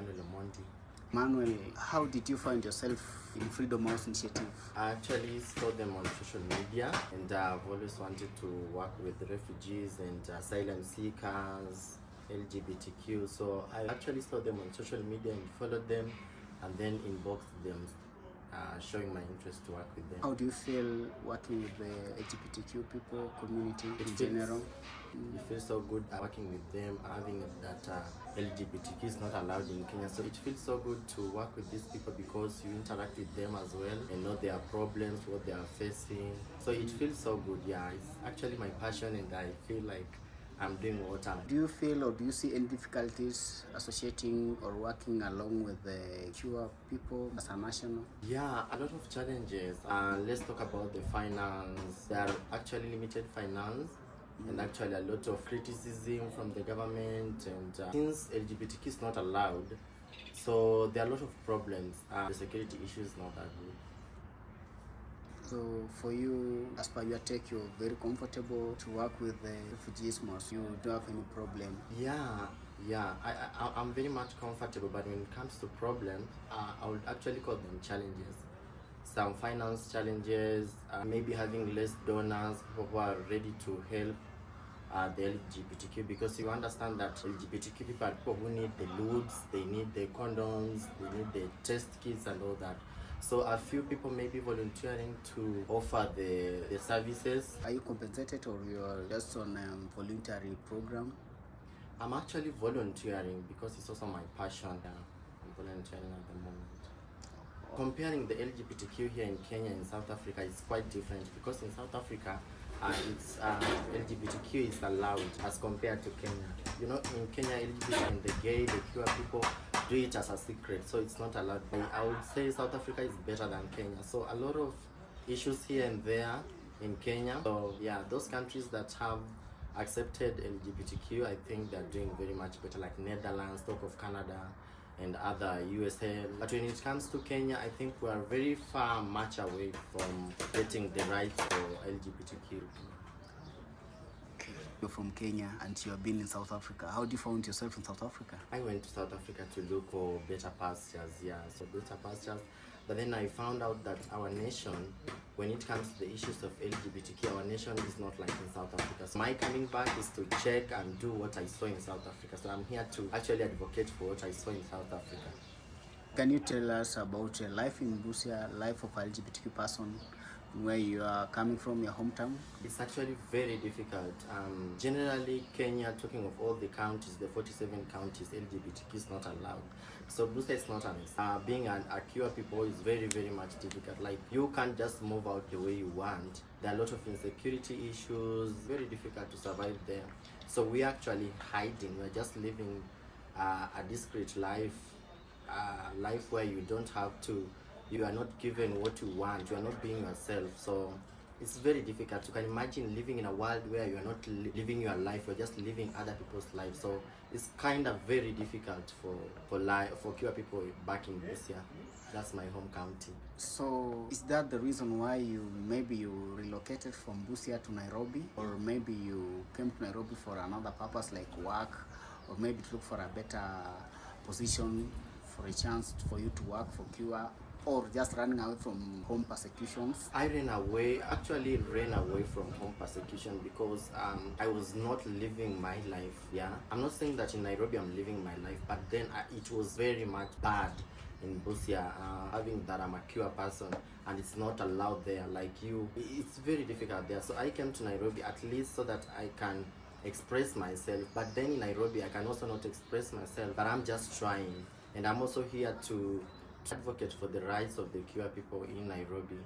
Manuel Omondi. Manuel, how did you find yourself in Freedom House Initiative? I actually saw them on social media, and I've always wanted to work with refugees and asylum seekers, LGBTQ. So I actually saw them on social media and followed them, and then inboxed them, showing my interest to work with them. How do you feel working with the LGBTQ people community in general? It feels so good working with them, having that LGBTQ is not allowed in Kenya. So it feels so good to work with these people because you interact with them as well and know their problems, what they are facing. So it feels so good, yeah. It's actually my passion, and I feel like I'm doing what I'm. Do you feel or do you see any difficulties associating or working along with the queer people as a national? Yeah, a lot of challenges. Let's talk about the finance. There are actually limited finance and actually a lot of criticism from the government. And since LGBTQ is not allowed, so there are a lot of problems. The security issue is not that good. So for you, as per your take, you're very comfortable to work with the refugees most. You don't have any problem. Yeah. I'm very much comfortable, but when it comes to problems, I would actually call them challenges. Some finance challenges, maybe having less donors who are ready to help the LGBTQ, because you understand that LGBTQ people are people who need the loops, they need the condoms, they need the test kits and all that. So a few people may be volunteering to offer the services. Are you compensated or you're just on a voluntary program? I'm actually volunteering because it's also my passion. I'm volunteering at the moment. Comparing the LGBTQ here in Kenya and South Africa is quite different, because in South Africa, it's LGBTQ is allowed as compared to Kenya. You know, in Kenya, LGBT and the gay, the queer people do it as a secret, so it's not allowed. I would say South Africa is better than Kenya. So a lot of issues here and there in Kenya. So yeah, those countries that have accepted LGBTQ, I think they're doing very much better, like Netherlands, talk of Canada, and other USA. But when it comes to Kenya, I think we are very far, much away from getting the rights for LGBTQ. You're from Kenya and you have been in South Africa. How do you find yourself in South Africa? I went to South Africa to look for better pastures, so better pastures. But then I found out that our nation, when it comes to the issues of LGBTQ, our nation is not like in South Africa. So my coming back is to check and do what I saw in South Africa. So I'm here to actually advocate for what I saw in South Africa. Can you tell us about life in Busia, life of LGBTQ person, where you are coming from, your hometown? It's actually very difficult. Generally, Kenya, talking of all the counties, the 47 counties, LGBTQ is not allowed. So Busia is not an being a queer people is very, very much difficult. Like, you can't just move out the way you want. There are a lot of insecurity issues, very difficult to survive there. So we're actually hiding. We're just living a discreet life, life where you don't have to, you are not given what you want, you are not being yourself. So it's very difficult. You can imagine living in a world where you are not living your life, you're just living other people's lives. So it's kind of very difficult for queer people back in Busia. That's my home county. So is that the reason why you relocated from Busia to Nairobi, or maybe you came to Nairobi for another purpose like work, or maybe to look for a better position, for a chance for you to work for queer, or just running away from home persecutions? I ran away from home persecution because I was not living my life, I'm not saying that in Nairobi I'm living my life, but then it was very much bad in Busia, having that I'm a queer person and it's not allowed there. Like it's very difficult there. So I came to Nairobi at least so that I can express myself. But then in Nairobi I can also not express myself, but I'm just trying. And I'm also here to advocate for the rights of the queer people in Nairobi.